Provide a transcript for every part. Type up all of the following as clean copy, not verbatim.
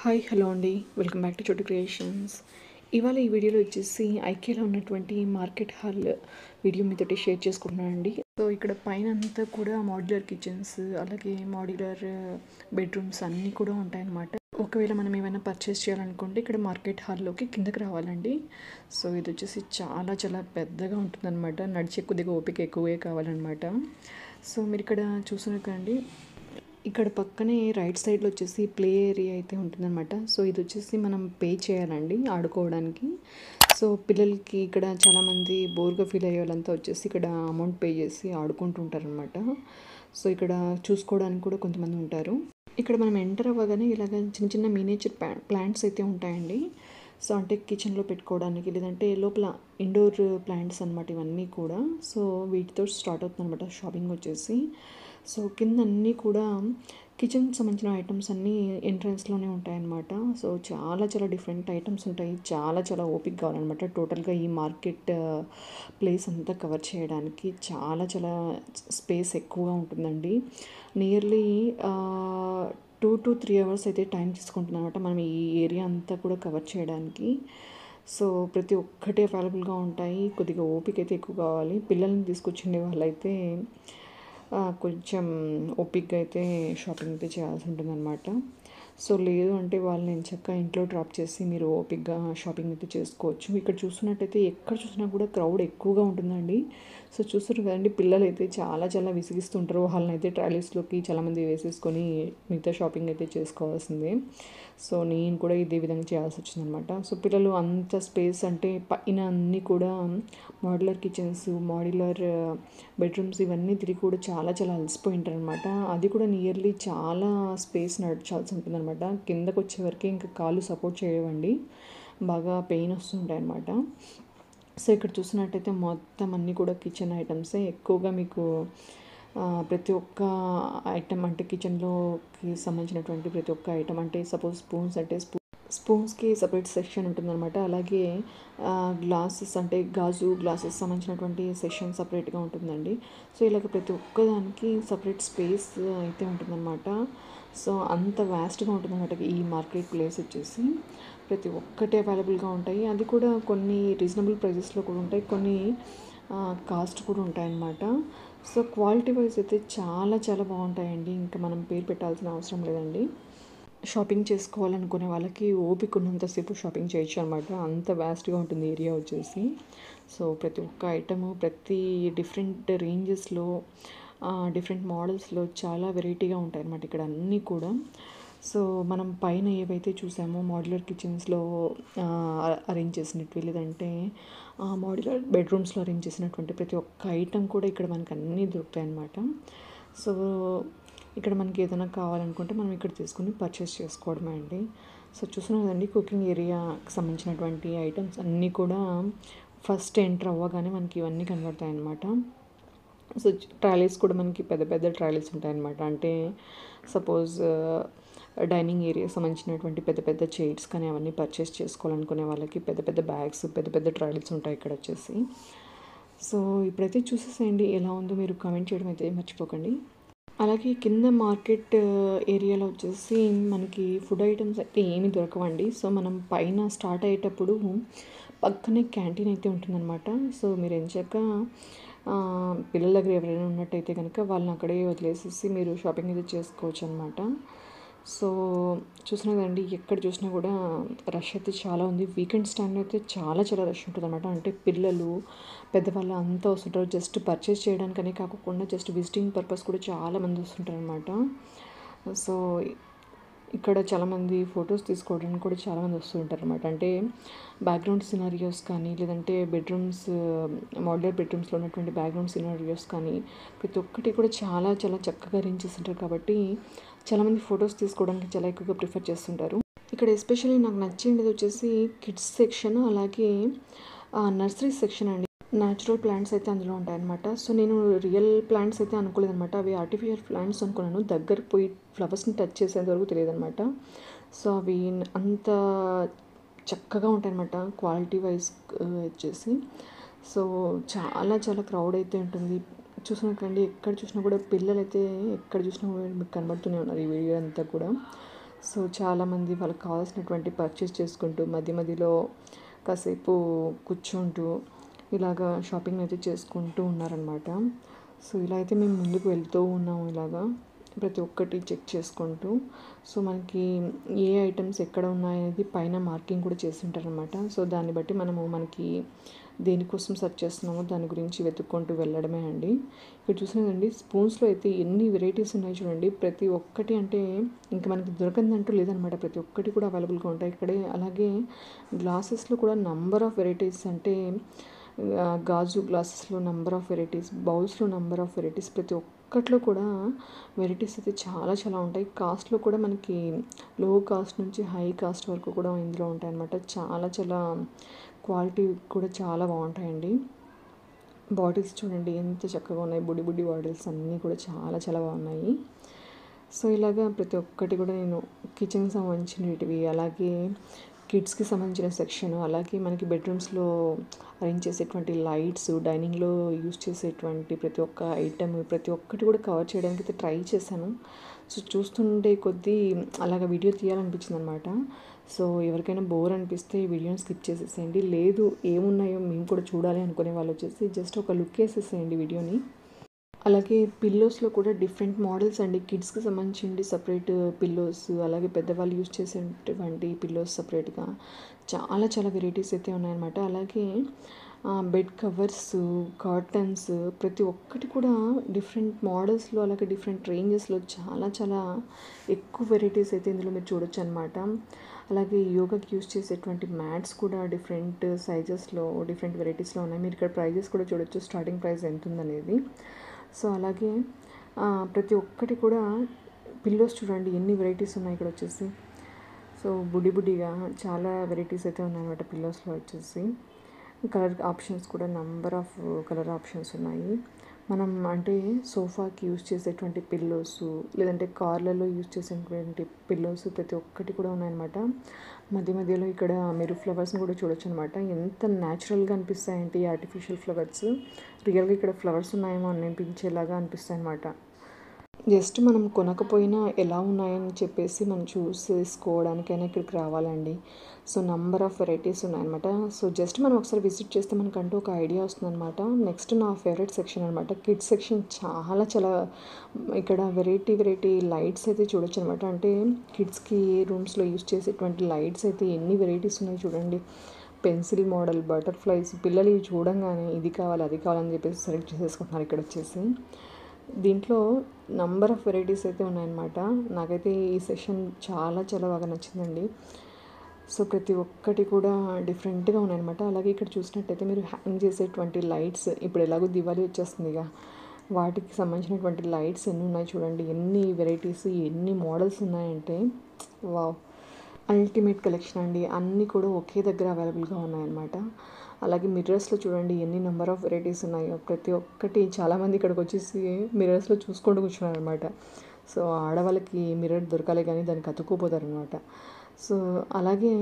Hi hello అండి, welcome back to చోటు creations. ఇవాళ ఈ వీడియోలో వచ్చేసి ఐకేలో ఉన్నటువంటి మార్కెట్ హాల్ వీడియో మీతోటి షేర్ చేసుకుంటున్నానండి. సో ఇక్కడ పైన అంతా కూడా మాడ్యులర్ కిచెన్స్, అలాగే మాడ్యులర్ బెడ్రూమ్స్ అన్నీ కూడా ఉంటాయన్నమాట. ఒకవేళ మనం ఏమైనా పర్చేస్ చేయాలనుకుంటే ఇక్కడ మార్కెట్ హాల్లోకి కిందకి రావాలండి. సో ఇది వచ్చేసి చాలా చాలా పెద్దగా ఉంటుందన్నమాట. నడిచే కొద్దిగా ఓపిక ఎక్కువే కావాలన్నమాట. సో మీరు ఇక్కడ చూసినకండి, ఇక్కడ పక్కనే రైట్ సైడ్లో వచ్చేసి ప్లే ఏరియా అయితే ఉంటుందన్నమాట. సో ఇది వచ్చేసి మనం పే చేయాలండి ఆడుకోవడానికి. సో పిల్లలకి ఇక్కడ చాలామంది బోర్గా ఫీల్ అయ్యే వాళ్ళంతా వచ్చేసి ఇక్కడ అమౌంట్ పే చేసి ఆడుకుంటూ ఉంటారనమాట. సో ఇక్కడ చూసుకోవడానికి కూడా కొంతమంది ఉంటారు. ఇక్కడ మనం ఎంటర్ అవ్వగానే ఇలాగ చిన్న చిన్న మినియేచర్ ప్లాంట్స్ అయితే ఉంటాయండి. సో అంటే కిచెన్లో పెట్టుకోవడానికి, లేదంటే లోపల ఇండోర్ ప్లాంట్స్ అనమాట ఇవన్నీ కూడా. సో వీటితో స్టార్ట్ అవుతుంది అనమాట షాపింగ్ వచ్చేసి. సో కింద అన్నీ కూడా కిచెన్కి సంబంధించిన ఐటమ్స్ అన్నీ ఎంట్రన్స్లోనే ఉంటాయన్నమాట. సో చాలా చాలా డిఫరెంట్ ఐటమ్స్ ఉంటాయి. చాలా చాలా ఓపిక కావాలన్నమాట టోటల్గా ఈ మార్కెట్ ప్లేస్ అంతా కవర్ చేయడానికి. చాలా చాలా స్పేస్ ఎక్కువగా ఉంటుందండి. నియర్లీ 2 to 3 hours అయితే టైం తీసుకుంటుంది అనమాట మనం ఈ ఏరియా అంతా కూడా కవర్ చేయడానికి. సో ప్రతి ఒక్కటి అవైలబుల్గా ఉంటాయి. కొద్దిగా ఓపిక అయితే ఎక్కువ కావాలి. పిల్లల్ని తీసుకొచ్చిండే వాళ్ళైతే కొంచెం ఓపిక్గా అయితే షాపింగ్ అయితే చేయాల్సి ఉంటుందన్నమాట. సో లేదు అంటే వాళ్ళని చక్కగా ఇంట్లో డ్రాప్ చేసి మీరు ఓపిక్గా షాపింగ్ అయితే చేసుకోవచ్చు. ఇక్కడ చూస్తున్నట్టయితే ఎక్కడ చూసినా కూడా క్రౌడ్ ఎక్కువగా ఉంటుందండి. సో చూస్తారు కదండి, పిల్లలు అయితే చాలా చాలా విసిగిస్తుంటారు. వాళ్ళని అయితే ట్రాలీస్లోకి చాలామంది వేసేసుకొని మిగతా షాపింగ్ అయితే చేసుకోవాల్సిందే. సో నేను కూడా ఇదే విధంగా చేయాల్సి వచ్చిందనమాట. సో పిల్లలు అంత స్పేస్ అంటే పైన అన్నీ కూడా మాడ్యులర్ కిచెన్స్, మాడ్యులర్ బెడ్రూమ్స్ ఇవన్నీ తిరిగి కూడా చాలా చాలా అలసిపోయి ఉంటారు అనమాట. అది కూడా నియర్లీ చాలా స్పేస్ నడచాల్సి ఉంటుందన్నమాట. కిందకు వచ్చే వరకు ఇంకా కాళ్ళు సపోర్ట్ చేయవండి, బాగా పెయిన్ వస్తుంటాయి అన్నమాట. సో ఇక్కడ చూసినట్టయితే మొత్తం అన్నీ కూడా కిచెన్ ఐటమ్సే ఎక్కువగా మీకు ప్రతి ఒక్క ఐటమ్ అంటే కిచెన్లోకి సంబంధించినటువంటి ప్రతి ఒక్క ఐటమ్, అంటే సపోజ్ స్పూన్స్ అంటే స్పూన్స్కి సపరేట్ సెక్షన్ ఉంటుందన్నమాట. అలాగే గ్లాసెస్ అంటే గాజు గ్లాసెస్ సంబంధించినటువంటి సెక్షన్ సపరేట్గా ఉంటుందండి. సో ఇలాగ ప్రతి ఒక్కదానికి సపరేట్ స్పేస్ అయితే ఉంటుందన్నమాట. సో అంత వ్యాస్ట్గా ఉంటుందన్నమాట ఈ మార్కెట్ ప్లేస్ వచ్చేసి. ప్రతి ఒక్కటి అవైలబుల్గా ఉంటాయి. అది కూడా కొన్ని రీజనబుల్ ప్రైజెస్లో కూడా ఉంటాయి, కొన్ని కాస్ట్ కూడా ఉంటాయన్నమాట. సో క్వాలిటీ వైజ్ అయితే చాలా చాలా బాగుంటాయండి. ఇంకా మనం పేరు పెట్టాల్సిన అవసరం లేదండి. షాపింగ్ చేసుకోవాలనుకునే వాళ్ళకి ఓపిక ఉన్నంతసేపు షాపింగ్ చేయొచ్చు అనమాట. అంత వ్యాస్ట్గా ఉంటుంది ఏరియా వచ్చేసి. సో ప్రతి ఒక్క ఐటము ప్రతి డిఫరెంట్ రేంజెస్లో, డిఫరెంట్ మోడల్స్లో చాలా వెరైటీగా ఉంటాయి అన్నమాట ఇక్కడ అన్నీ కూడా. సో మనం పైన ఏవైతే చూసామో మాడ్యులర్ కిచెన్స్లో అరేంజ్ చేసినట్టు, లేదంటే మాడ్యులర్ బెడ్రూమ్స్లో అరేంజ్ చేసినటువంటి ప్రతి ఒక్క ఐటమ్ కూడా ఇక్కడ మనకు అన్నీ దొరుకుతాయి అన్నమాట. సో ఇక్కడ మనకి ఏదైనా కావాలనుకుంటే మనం ఇక్కడ తీసుకుని పర్చేస్ చేసుకోవడమే అండి. సో చూస్తున్నాం కదండి, కుకింగ్ ఏరియాకి సంబంధించినటువంటి ఐటమ్స్ అన్నీ కూడా ఫస్ట్ ఎంటర్ అవ్వగానే మనకి ఇవన్నీ కనబడతాయి అన్నమాట. సో ట్రాలీస్ కూడా మనకి పెద్ద పెద్ద ట్రాలీస్ ఉంటాయన్నమాట. అంటే సపోజ్ డైనింగ్ ఏరియా సంబంధించినటువంటి పెద్ద పెద్ద చైర్స్ కానీ అవన్నీ పర్చేస్ చేసుకోవాలనుకునే వాళ్ళకి పెద్ద పెద్ద బ్యాగ్స్, పెద్ద పెద్ద ట్రాలీస్ ఉంటాయి ఇక్కడ వచ్చేసి. సో ఇప్పుడైతే చూసేసేయండి ఎలా ఉందో, మీరు కామెంట్ చేయడం అయితే మర్చిపోకండి. అలాగే కింద మార్కెట్ ఏరియాలో వచ్చేసి మనకి ఫుడ్ ఐటమ్స్ అయితే ఏమీ దొరకవండి. సో మనం పైన స్టార్ట్ అయ్యేటప్పుడు పక్కనే క్యాంటీన్ అయితే ఉంటుందన్నమాట. సో మీరు ఎంచక్క పిల్లల దగ్గర ఎవరైనా ఉన్నట్టయితే కనుక వాళ్ళని అక్కడే వదిలేసేసి మీరు షాపింగ్ అయితే చేసుకోవచ్చు అనమాట. సో చూసినా కదండి, ఎక్కడ చూసినా కూడా రష్ అయితే చాలా ఉంది. వీకెండ్స్ టైంలో అయితే చాలా చాలా రష్ ఉంటుంది అనమాట. అంటే పిల్లలు, పెద్దవాళ్ళు అంతా వస్తుంటారు. జస్ట్ పర్చేస్ చేయడానికనే కాకుండా జస్ట్ విజిటింగ్ పర్పస్ కూడా చాలామంది వస్తుంటారు అనమాట. సో ఇక్కడ చాలామంది ఫొటోస్ తీసుకోవడానికి కూడా చాలామంది వస్తూ ఉంటారు అనమాట. అంటే బ్యాక్గ్రౌండ్ సినారియోస్ కానీ, లేదంటే బెడ్రూమ్స్, మాడ్యులర్ బెడ్రూమ్స్లో ఉన్నటువంటి బ్యాక్గ్రౌండ్ సినారియోస్ కానీ ప్రతి ఒక్కటి కూడా చాలా చాలా చక్కగా అరేంజ్ చేస్తుంటారు. కాబట్టి చాలామంది ఫొటోస్ తీసుకోవడానికి చాలా ఎక్కువగా ప్రిఫర్ చేస్తుంటారు. ఇక్కడ ఎస్పెషల్లీ నాకు నచ్చింది వచ్చేసి కిడ్స్ సెక్షన్, అలాగే నర్సరీ సెక్షన్ అండి. న్యాచురల్ ప్లాంట్స్ అయితే అందులో ఉంటాయన్నమాట. సో నేను రియల్ ప్లాంట్స్ అయితే అనుకోలేదన్నమాట, అవి ఆర్టిఫిషియల్ ప్లాంట్స్ అనుకున్నాను. దగ్గరకు పోయి ఫ్లవర్స్ని టచ్ చేసేంత వరకు తెలియదు అనమాట. సో అవి అంత చక్కగా ఉంటాయన్నమాట క్వాలిటీ వైజ్ వచ్చేసి. సో చాలా చాలా క్రౌడ్ అయితే ఉంటుంది. చూసినట్లండి, ఎక్కడ చూసినా కూడా పిల్లలు అయితే ఎక్కడ చూసినా కూడా మీకు కనబడుతూనే ఉన్నారు ఈ వీడియో అంతా కూడా. సో చాలామంది వాళ్ళకి కావాల్సినటువంటి పర్చేస్ చేసుకుంటూ మధ్య మధ్యలో కాసేపు కూర్చుంటూ ఇలాగా షాపింగ్ అయితే చేసుకుంటూ ఉన్నారనమాట. సో ఇలా అయితే మేము ముందుకు వెళ్తూ ఉన్నాము ఇలాగా ప్రతి ఒక్కటి చెక్ చేసుకుంటూ. సో మనకి ఏ ఐటమ్స్ ఎక్కడ ఉన్నాయనేది పైన మార్కింగ్ కూడా చేసి ఉంటారనమాట. సో దాన్ని బట్టి మనకి దేనికోసం సెర్చ్ చేస్తున్నామో దాని గురించి వెతుక్కుంటూ వెళ్ళడమే అండి. ఇక్కడ చూసినదండి స్పూన్స్లో అయితే ఎన్ని వెరైటీస్ ఉన్నాయి చూడండి. ప్రతి ఒక్కటి అంటే ఇంకా మనకి దొరకందంటూ లేదనమాట. ప్రతి ఒక్కటి కూడా అవైలబుల్గా ఉంటాయి ఇక్కడే. అలాగే గ్లాసెస్లో కూడా నంబర్ ఆఫ్ వెరైటీస్ అంటే గాజు గ్లాసెస్లో నంబర్ ఆఫ్ వెరైటీస్, బౌల్స్లో నంబర్ ఆఫ్ వెరైటీస్, ప్రతి ఒక్కట్లో కూడా వెరైటీస్ అయితే చాలా చాలా ఉంటాయి. కాస్ట్లో కూడా మనకి లో కాస్ట్ నుంచి హై కాస్ట్ వరకు కూడా ఇందులో ఉంటాయి అన్నమాట. చాలా చాలా క్వాలిటీ కూడా చాలా బాగుంటాయండి. బాటిల్స్ చూడండి ఎంత చక్కగా ఉన్నాయి. బుడ్డి బుడ్డి బాటిల్స్ అన్నీ కూడా చాలా చాలా బాగున్నాయి. సో ఇలాగా ప్రతి ఒక్కటి కూడా నేను కిచెన్కి సంబంధించినవి, అలాగే కిడ్స్కి సంబంధించిన సెక్షన్, అలాగే మనకి బెడ్రూమ్స్లో అరేంజ్ చేసేటువంటి లైట్స్, డైనింగ్లో యూజ్ చేసేటువంటి ప్రతి ఒక్క ఐటమ్, ప్రతి ఒక్కటి కూడా కవర్ చేయడానికి అయితే ట్రై చేశాను. సో చూస్తుండే కొద్దీ అలాగ వీడియో తీయాలనిపించింది అనమాట. సో ఎవరికైనా బోర్ అనిపిస్తే ఈ వీడియోని స్కిప్ చేసేసేయండి. లేదు ఏమున్నాయో మేము కూడా చూడాలి అనుకునే వాళ్ళు వచ్చేసి జస్ట్ ఒక లుక్ వేసేసేయండి వీడియోని. అలాగే పిల్లోస్లో కూడా డిఫరెంట్ మోడల్స్ అండి. కిడ్స్కి సంబంధించి సపరేట్ పిల్లోస్, అలాగే పెద్దవాళ్ళు యూజ్ చేసేటువంటి పిల్లోస్ సపరేట్గా చాలా చాలా వెరైటీస్ అయితే ఉన్నాయన్నమాట. అలాగే బెడ్ కవర్స్, కాటన్స్, ప్రతి ఒక్కటి కూడా డిఫరెంట్ మోడల్స్లో, అలాగే డిఫరెంట్ రేంజెస్లో చాలా చాలా ఎక్కువ వెరైటీస్ అయితే ఇందులో మీరు చూడొచ్చు అనమాట. అలాగే యోగాకి యూజ్ చేసేటువంటి మ్యాట్స్ కూడా డిఫరెంట్ సైజెస్లో, డిఫరెంట్ వెరైటీస్లో ఉన్నాయి. మీరు ఇక్కడ ప్రైజెస్ కూడా చూడొచ్చు, స్టార్టింగ్ ప్రైస్ ఎంత ఉందనేది. సో అలాగే ప్రతి ఒక్కటి కూడా పిల్లోస్ చూడండి ఎన్ని వెరైటీస్ ఉన్నాయి ఇక్కడ వచ్చేసి. సో బుడ్డిగా చాలా వెరైటీస్ అయితే ఉన్నాయన్నమాట పిల్లోస్లో వచ్చేసి. కలర్ ఆప్షన్స్ కూడా నంబర్ ఆఫ్ కలర్ ఆప్షన్స్ ఉన్నాయి. మనం అంటే సోఫాకి యూజ్ చేసేటువంటి పిల్లోస్, లేదంటే కార్లలో యూజ్ చేసేటువంటి పిల్లోస్ ప్రతి ఒక్కటి కూడా ఉన్నాయన్నమాట. మధ్య మధ్యలో ఇక్కడ మీరు ఫ్లవర్స్ని కూడా చూడొచ్చు అనమాట. ఎంత న్యాచురల్గా అనిపిస్తాయంటే ఈ ఆర్టిఫిషియల్ ఫ్లవర్స్, రియల్గా ఇక్కడ ఫ్లవర్స్ ఉన్నాయేమో అనిపించేలాగా అనిపిస్తాయి అనమాట. జస్ట్ మనం కొనకపోయినా ఎలా ఉన్నాయని చెప్పేసి మనం చూసేసుకోవడానికైనా ఇక్కడికి రావాలండి. సో నంబర్ ఆఫ్ వెరైటీస్ ఉన్నాయన్నమాట. సో జస్ట్ మనం ఒకసారి విజిట్ చేస్తే మనకంటూ ఒక ఐడియా వస్తుందన్నమాట. నెక్స్ట్ నా ఫేవరెట్ సెక్షన్ అనమాట, కిడ్స్ సెక్షన్. చాలా చాలా ఇక్కడ వెరైటీ లైట్స్ అయితే చూడొచ్చు అనమాట. అంటే కిడ్స్కి రూమ్స్లో యూజ్ చేసేటువంటి లైట్స్ అయితే ఎన్ని వెరైటీస్ ఉన్నాయి చూడండి. పెన్సిల్ మోడల్, బటర్ఫ్లైస్, పిల్లలు ఇవి చూడంగానే ఇది కావాలి అది కావాలని చెప్పేసి సెలెక్ట్ చేసేసుకుంటున్నారు ఇక్కడ వచ్చేసి. దీంట్లో నంబర్ ఆఫ్ వెరైటీస్ అయితే ఉన్నాయన్నమాట. నాకైతే ఈ సెషన్ చాలా చాలా బాగా నచ్చిందండి. సో ప్రతి ఒక్కటి కూడా డిఫరెంట్గా ఉన్నాయన్నమాట. అలాగే ఇక్కడ చూసినట్టయితే మీరు హ్యాంగ్ చేసేటువంటి లైట్స్, ఇప్పుడు ఎలాగో దివాళీ వచ్చేస్తుందిగా, వాటికి సంబంధించినటువంటి లైట్స్ ఎన్ని ఉన్నాయి చూడండి. ఎన్ని వెరైటీస్, ఎన్ని మోడల్స్ ఉన్నాయంటే వావ్, అల్టిమేట్ కలెక్షన్ అండి. అన్నీ కూడా ఒకే దగ్గర అవైలబుల్గా ఉన్నాయన్నమాట. అలాగే మిర్రర్స్లో చూడండి ఎన్ని నెంబర్ ఆఫ్ వెరైటీస్ ఉన్నాయో. ప్రతి ఒక్కటి చాలామంది ఇక్కడికి వచ్చేసి మిర్రర్స్లో చూసుకుంటూ కూర్చున్నారు అనమాట. సో ఆడవాళ్ళకి మిర్రర్ దొరకాలి కానీ దానికి అతుక్కుపోతారు అనమాట. సో అలాగే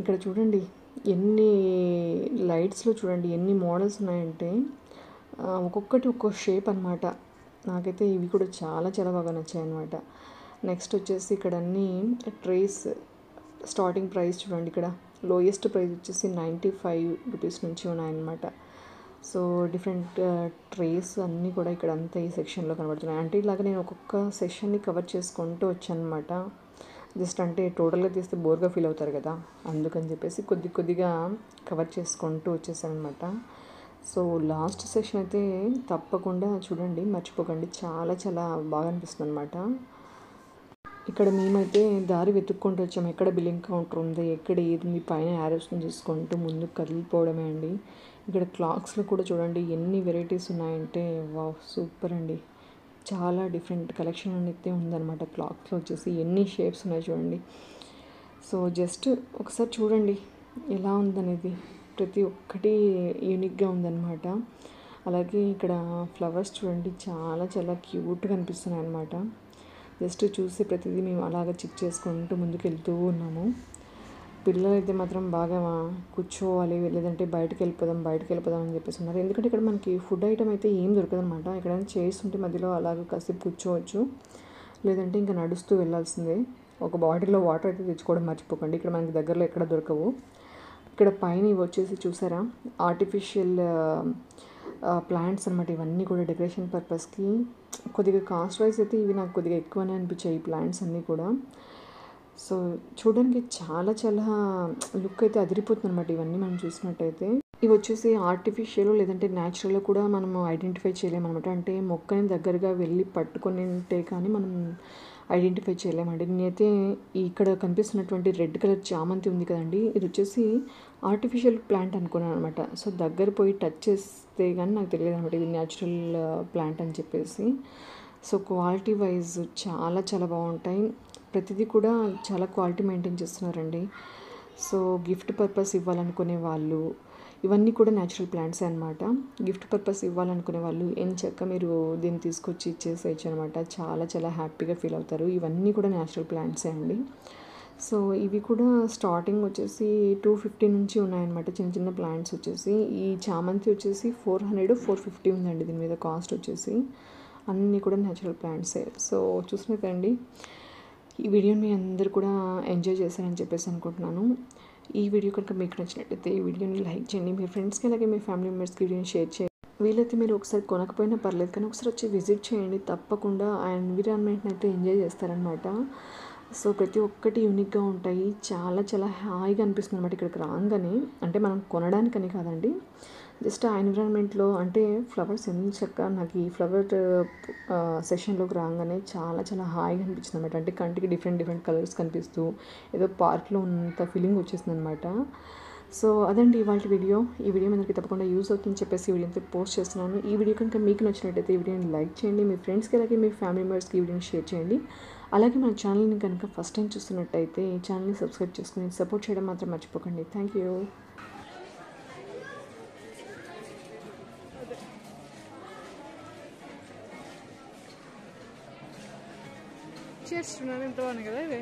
ఇక్కడ చూడండి ఎన్ని లైట్స్లో చూడండి ఎన్ని మోడల్స్ ఉన్నాయంటే ఒక్కొక్కటి ఒక్కొక్క షేప్ అనమాట. నాకైతే ఇవి కూడా చాలా చాలా బాగా నచ్చాయి అనమాట. నెక్స్ట్ వచ్చేసి ఇక్కడ అన్నీ ట్రేస్, స్టార్టింగ్ ప్రైస్ చూడండి. ఇక్కడ లోయెస్ట్ ప్రైస్ వచ్చేసి 95 రూపీస్ నుంచి ఉన్నాయన్నమాట. సో డిఫరెంట్ ట్రేస్ అన్నీ కూడా ఇక్కడ అంతా ఈ సెక్షన్లో కనబడుతున్నాయి. అంటే ఇలాగ నేను ఒక్కొక్క సెషన్ని కవర్ చేసుకుంటూ వచ్చాను అనమాట. జస్ట్ అంటే టోటల్గా తీస్తే బోర్గా ఫీల్ అవుతారు కదా, అందుకని చెప్పేసి కొద్దిగా కవర్ చేసుకుంటూ వచ్చేసాను అనమాట. సో లాస్ట్ సెషన్ అయితే తప్పకుండా చూడండి, మర్చిపోకండి. చాలా చాలా బాగా అనిపిస్తుంది అనమాట. ఇక్కడ మేమైతే దారి వెతుక్కుంటూ వచ్చాము. ఎక్కడ బిల్లింగ్ కౌంటర్ ఉంది, ఎక్కడ ఏది ఉంది, పైన యారోస్ని చూసుకుంటూ ముందుకు కదిలిపోవడమే అండి. ఇక్కడ క్లాక్స్లో కూడా చూడండి ఎన్ని వెరైటీస్ ఉన్నాయంటే వావ్, సూపర్ అండి. చాలా డిఫరెంట్ కలెక్షన్ అయితే ఉందన్నమాట. క్లాక్స్లో వచ్చేసి ఎన్ని షేప్స్ ఉన్నాయి చూడండి. సో జస్ట్ ఒకసారి చూడండి ఎలా ఉందనేది. ప్రతి ఒక్కటి యూనిక్గా ఉందన్నమాట. అలాగే ఇక్కడ ఫ్లవర్స్ చూడండి చాలా చాలా క్యూట్గా అనిపిస్తున్నాయి అన్నమాట. జస్ట్ చూసి ప్రతిదీ మేము అలాగ చెక్ చేసుకుంటూ ముందుకు వెళ్తూ ఉన్నాము. పిల్లలు అయితే మాత్రం బాగా కూర్చోవాలి, లేదంటే బయటకు వెళ్ళిపోదాం అని చెప్పేసి ఉన్నారు. ఎందుకంటే ఇక్కడ మనకి ఫుడ్ ఐటమ్ అయితే ఏం దొరకదు అనమాట. ఎక్కడైనా చైర్స్ ఉంటే మధ్యలో అలాగ కాసేపు కూర్చోవచ్చు, లేదంటే ఇంకా నడుస్తూ వెళ్ళాల్సిందే. ఒక బాటిల్లో వాటర్ అయితే తెచ్చుకోవడం మర్చిపోకండి, ఇక్కడ మనకి దగ్గరలో ఎక్కడ దొరకవు. ఇక్కడ పైన ఇవి వచ్చేసి చూసారా ఆర్టిఫిషియల్ ప్లాంట్స్ అనమాట. ఇవన్నీ కూడా డెకరేషన్ పర్పస్కి. కొద్దిగా కాస్ట్ వైజ్ అయితే ఇవి నాకు కొద్దిగా ఎక్కువనే అనిపించాయి ఈ ప్లాంట్స్ అన్నీ కూడా. సో చూడడానికి చాలా చాలా లుక్ అయితే అదిరిపోతుంది అనమాట ఇవన్నీ మనం చూసినట్టయితే. ఇవి వచ్చేసి ఆర్టిఫిషియల్ లేదంటే న్యాచురల్ కూడా మనం ఐడెంటిఫై చేయలేమన్నమాట. అంటే మొక్కని దగ్గరగా వెళ్ళి పట్టుకొని ఉంటే కానీ మనం ఐడెంటిఫై చేయలేమండి. నేనైతే ఇక్కడ కనిపిస్తున్నటువంటి రెడ్ కలర్ చామంతి ఉంది కదండి, ఇది వచ్చేసి ఆర్టిఫిషియల్ ప్లాంట్ అనుకున్నాను అనమాట. సో దగ్గర పోయి టచ్ చేస్తే కానీ నాకు తెలియదు అనమాట ఇది న్యాచురల్ ప్లాంట్ అని చెప్పేసి. సో క్వాలిటీ వైజ్ చాలా చాలా బాగుంటాయి. ప్రతిదీ కూడా చాలా క్వాలిటీ మెయింటైన్ చేస్తున్నారండి. సో గిఫ్ట్ పర్పస్ ఇవ్వాలనుకునే వాళ్ళు ఇవన్నీ కూడా న్యాచురల్ ప్లాంట్సే అనమాట. గిఫ్ట్ పర్పస్ ఇవ్వాలనుకునే వాళ్ళు ఎంచక్క మీరు దీన్ని తీసుకొచ్చి ఇచ్చేసేయచ్చు అనమాట. చాలా చాలా హ్యాపీగా ఫీల్ అవుతారు. ఇవన్నీ కూడా న్యాచురల్ ప్లాంట్సే అండి. సో ఇవి కూడా స్టార్టింగ్ వచ్చేసి 250 నుంచి ఉన్నాయన్నమాట చిన్న చిన్న ప్లాంట్స్ వచ్చేసి. ఈ చామంతి వచ్చేసి 400 450 ఉందండి దీని మీద కాస్ట్ వచ్చేసి. అన్నీ కూడా న్యాచురల్ ప్లాంట్సే. సో చూసినట్టండి ఈ వీడియోని మీ అందరూ కూడా ఎంజాయ్ చేశారని చెప్పేసి అనుకుంటున్నాను. ఈ వీడియో కనుక మీకు నచ్చినట్లయితే ఈ వీడియోని లైక్ చేయండి, మీ ఫ్రెండ్స్కి అలాగే మీ ఫ్యామిలీ మెంబర్స్కి వీడియోని షేర్ చేయండి. వీలైతే మీరు ఒకసారి కొనకపోయినా పర్లేదు కానీ ఒకసారి వచ్చి విజిట్ చేయండి. తప్పకుండా ఆ ఎన్విరాన్మెంట్ని అయితే ఎంజాయ్ చేస్తారనమాట. సో ప్రతి ఒక్కటి యూనిక్గా ఉంటాయి. చాలా చాలా హాయిగా అనిపిస్తుంది అనమాట ఇక్కడికి రాగానే. అంటే మనం కొనడానికని కాదండి, జస్ట్ ఆ ఎన్విరాన్మెంట్లో అంటే ఫ్లవర్స్ ఎంత చక్కగా నాకు ఈ ఫ్లవర్ సెషన్లోకి రాగానే చాలా చాలా హాయిగా అనిపించింది అనమాట. అంటే కంటికి డిఫరెంట్ కలర్స్ కనిపిస్తూ ఏదో పార్క్లో ఉన్నంత ఫీలింగ్ వచ్చేసింది అనమాట. సో అదండి ఇవాళ వీడియో. ఈ వీడియో మనకి తప్పకుండా యూజ్ అవుతుందని చెప్పేసి ఈ వీడియోని పోస్ట్ చేస్తున్నాను. ఈ వీడియో కనుక మీకు నచ్చినట్టయితే ఈ వీడియోని లైక్ చేయండి, మీ ఫ్రెండ్స్కి అలాగే మీ ఫ్యామిలీ మెంబర్స్కి ఈ వీడియోని షేర్ చేయండి. అలాగే మన ఛానల్ని కనుక ఫస్ట్ టైం చూస్తున్నట్టయితే ఈ ఛానల్ని సబ్స్క్రైబ్ చేసుకుని సపోర్ట్ చేయడం మాత్రం మర్చిపోకండి. Thank you. చేస్తున్నాను ఎంత బాగుంది కదా ఇది.